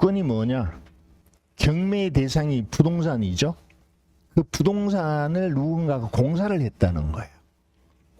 유치권이 뭐냐? 경매의 대상이 부동산이죠. 그 부동산을 누군가가 공사를 했다는 거예요.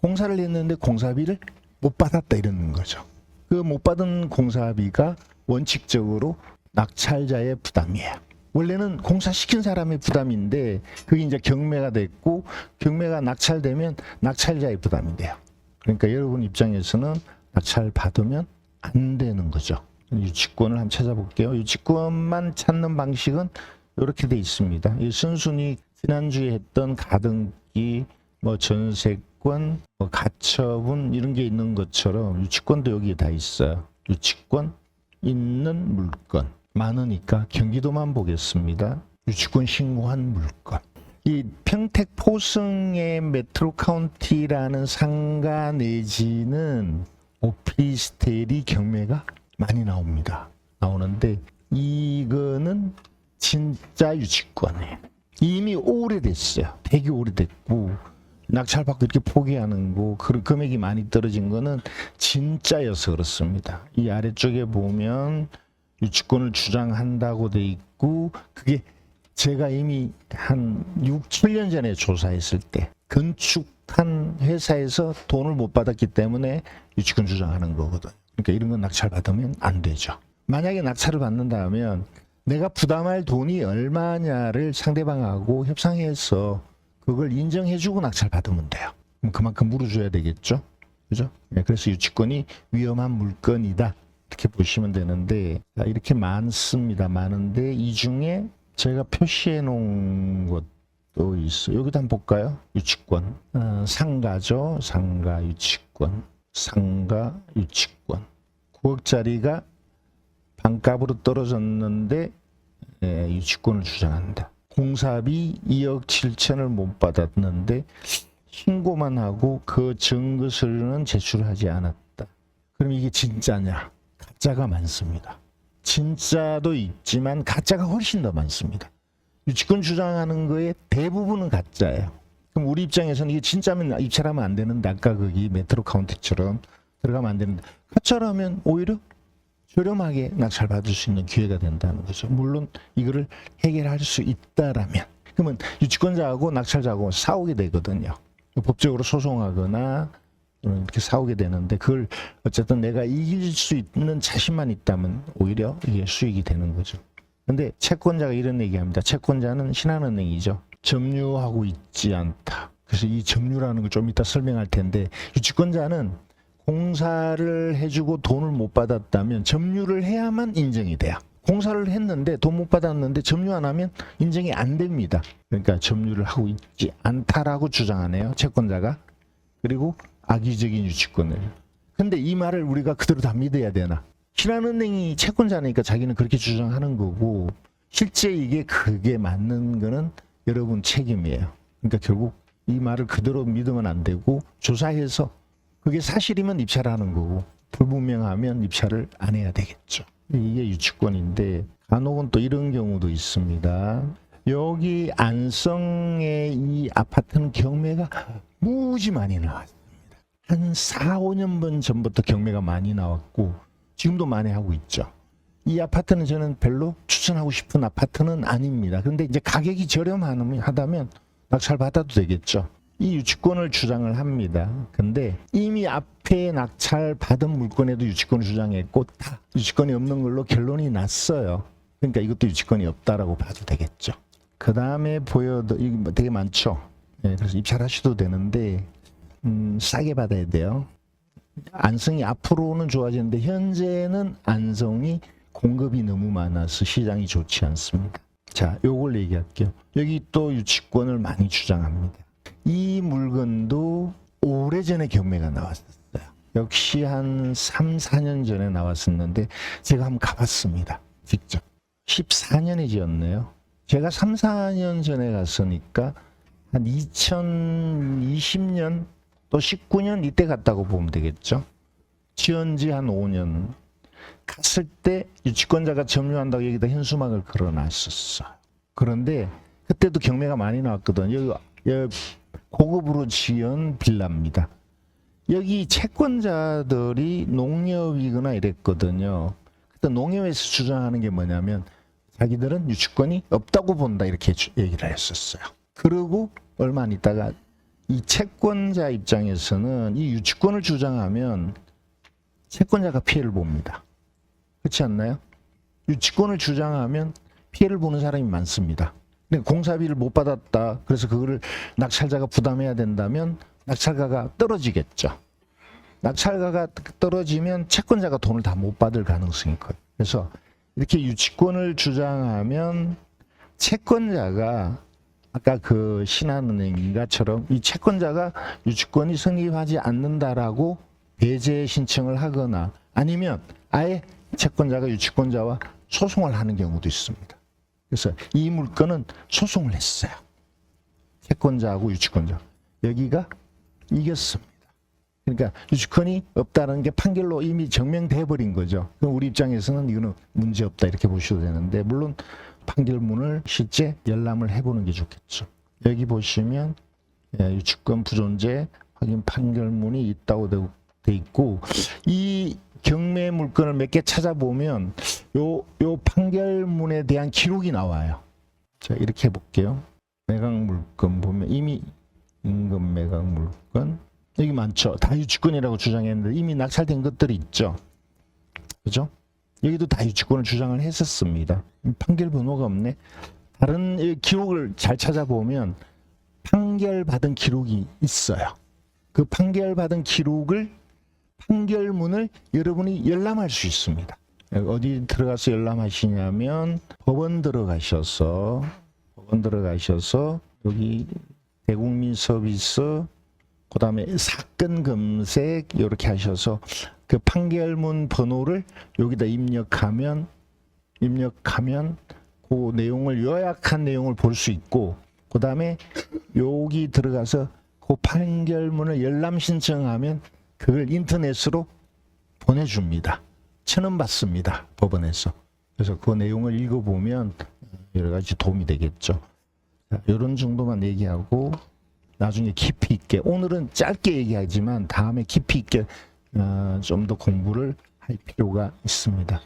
공사를 했는데 공사비를 못 받았다 이러는 거죠. 그 못 받은 공사비가 원칙적으로 낙찰자의 부담이에요. 원래는 공사시킨 사람의 부담인데 그게 이제 경매가 됐고 경매가 낙찰되면 낙찰자의 부담이 돼요. 그러니까 여러분 입장에서는 낙찰 받으면 안 되는 거죠. 유치권을 한번 찾아볼게요. 유치권만 찾는 방식은 이렇게 돼 있습니다. 이 순순히 지난주에 했던 가등기, 뭐 전세권, 뭐 가처분 이런 게 있는 것처럼 유치권도 여기에 다 있어요. 유치권 있는 물건 많으니까 경기도만 보겠습니다. 유치권 신고한 물건. 이 평택 포승의 메트로 카운티라는 상가 내지는 오피스텔이 경매가 많이 나오는데 이거는 진짜 유치권이에요. 이미 오래됐어요. 되게 오래됐고 낙찰받고 이렇게 포기하는 거 그 금액이 많이 떨어진 거는 진짜여서 그렇습니다. 이 아래쪽에 보면 유치권을 주장한다고 돼 있고 그게 제가 이미 한 6, 7년 전에 조사했을 때 건축한 회사에서 돈을 못 받았기 때문에 유치권 주장하는 거거든요. 그러니까 이런 건 낙찰 받으면 안 되죠. 만약에 낙찰을 받는다면 내가 부담할 돈이 얼마냐를 상대방하고 협상해서 그걸 인정해주고 낙찰 받으면 돼요. 그럼 그만큼 물어줘야 되겠죠. 그죠? 네, 그래서 유치권이 위험한 물건이다. 이렇게 보시면 되는데 이렇게 많습니다. 많은데 이 중에 제가 표시해 놓은 것도 있어요. 여기도 한번 볼까요? 유치권. 상가죠. 상가 유치권. 상가 유치권. 9억짜리가 반값으로 떨어졌는데 유치권을 주장한다. 공사비 2억 7천을 못 받았는데 신고만 하고 그 증거 서류는 제출하지 않았다. 그럼 이게 진짜냐? 가짜가 많습니다. 진짜도 있지만 가짜가 훨씬 더 많습니다. 유치권 주장하는 거에 대부분은 가짜예요. 그럼 우리 입장에서는 이게 진짜면 입찰하면 안 되는데 아까 거기 메트로 카운티처럼 들어가면 안 되는데 가짜라면 오히려 저렴하게 낙찰받을 수 있는 기회가 된다는 거죠. 물론 이거를 해결할 수 있다라면 그러면 유치권자하고 낙찰자하고 싸우게 되거든요. 법적으로 소송하거나 이렇게 싸우게 되는데 그걸 어쨌든 내가 이길 수 있는 자신만 있다면 오히려 이게 수익이 되는 거죠. 근데 채권자가 이런 얘기합니다. 채권자는 신한은행이죠. 점유하고 있지 않다. 그래서 이 점유라는 걸 좀 이따 설명할 텐데 유치권자는 공사를 해주고 돈을 못 받았다면 점유를 해야만 인정이 돼요. 공사를 했는데 돈 못 받았는데 점유 안 하면 인정이 안 됩니다. 그러니까 점유를 하고 있지 않다라고 주장하네요. 채권자가. 그리고 악의적인 유치권을. 근데 이 말을 우리가 그대로 다 믿어야 되나? 신한은행이 채권자니까 자기는 그렇게 주장하는 거고 실제 이게 그게 맞는 거는 여러분 책임이에요. 그러니까 결국 이 말을 그대로 믿으면 안 되고 조사해서 그게 사실이면 입찰하는 거고 불분명하면 입찰을 안 해야 되겠죠. 이게 유치권인데 간혹은 또 이런 경우도 있습니다. 여기 안성의 이 아파트는 경매가 무지 많이 나왔습니다. 한 4, 5년 전부터 경매가 많이 나왔고 지금도 많이 하고 있죠. 이 아파트는 저는 별로 추천하고 싶은 아파트는 아닙니다. 그런데 이제 가격이 저렴하다면 낙찰 받아도 되겠죠. 이 유치권을 주장을 합니다. 근데 이미 앞에 낙찰 받은 물건에도 유치권을 주장했고 다 유치권이 없는 걸로 결론이 났어요. 그러니까 이것도 유치권이 없다라고 봐도 되겠죠. 그 다음에 이거 되게 많죠. 네, 그래서 입찰하셔도 되는데 싸게 받아야 돼요. 안성이 앞으로는 좋아지는데 현재는 안성이 공급이 너무 많아서 시장이 좋지 않습니다. 자, 요걸 얘기할게요. 여기 또 유치권을 많이 주장합니다. 이 물건도 오래전에 경매가 나왔었어요. 역시 한 3, 4년 전에 나왔었는데 제가 한번 가봤습니다. 직접. 14년에 지었네요. 제가 3, 4년 전에 갔으니까 한 2020년 또 19년 이때 갔다고 보면 되겠죠. 지은 지 한 5년. 갔을 때 유치권자가 점유한다고 여기다 현수막을 걸어놨었어요. 그런데 그때도 경매가 많이 나왔거든요. 여기 고급으로 지은 빌라입니다. 여기 채권자들이 농협이거나 이랬거든요. 그때 농협에서 주장하는 게 뭐냐면 자기들은 유치권이 없다고 본다 이렇게 얘기를 했었어요. 그리고 얼마 안 있다가 이 채권자 입장에서는 이 유치권을 주장하면 채권자가 피해를 봅니다. 그렇지 않나요? 유치권을 주장하면 피해를 보는 사람이 많습니다. 그러니까 공사비를 못 받았다. 그래서 그거를 낙찰자가 부담해야 된다면 낙찰가가 떨어지겠죠. 낙찰가가 떨어지면 채권자가 돈을 다 못 받을 가능성이 커요. 그래서 이렇게 유치권을 주장하면 채권자가 아까 그 신한은행인가처럼 이 채권자가 유치권이 성립하지 않는다라고 배제 신청을 하거나 아니면 아예 채권자가 유치권자와 소송을 하는 경우도 있습니다. 그래서 이 물건은 소송을 했어요. 채권자하고 유치권자. 여기가 이겼습니다. 그러니까 유치권이 없다는 게 판결로 이미 증명돼 버린 거죠. 그럼 우리 입장에서는 이거는 문제없다 이렇게 보셔도 되는데 물론 판결문을 실제 열람을 해보는 게 좋겠죠. 여기 보시면 유치권 부존재 확인 판결문이 있다고 돼 있고 이 경매 물건을 몇 개 찾아보면 요 판결문에 대한 기록이 나와요. 자, 이렇게 해볼게요. 매각 물건 보면 이미 임금 매각 물건 여기 많죠. 다 유치권이라고 주장했는데 이미 낙찰된 것들이 있죠. 그죠? 여기도 다 유치권을 주장을 했었습니다. 판결 번호가 없네. 다른 기록을 잘 찾아보면 판결받은 기록이 있어요. 그 판결받은 기록을 판결문을 여러분이 열람할 수 있습니다. 어디 들어가서 열람하시냐면 법원 들어가셔서 여기 대국민 서비스 그다음에 사건 검색 이렇게 하셔서 그 판결문 번호를 여기다 입력하면 그 내용을 요약한 내용을 볼 수 있고 그다음에 여기 들어가서 그 판결문을 열람 신청하면 그걸 인터넷으로 보내줍니다. 1,000원 받습니다. 법원에서. 그래서 그 내용을 읽어보면 여러 가지 도움이 되겠죠. 이런 정도만 얘기하고 나중에 깊이 있게 오늘은 짧게 얘기하지만 다음에 깊이 있게 좀 더 공부를 할 필요가 있습니다.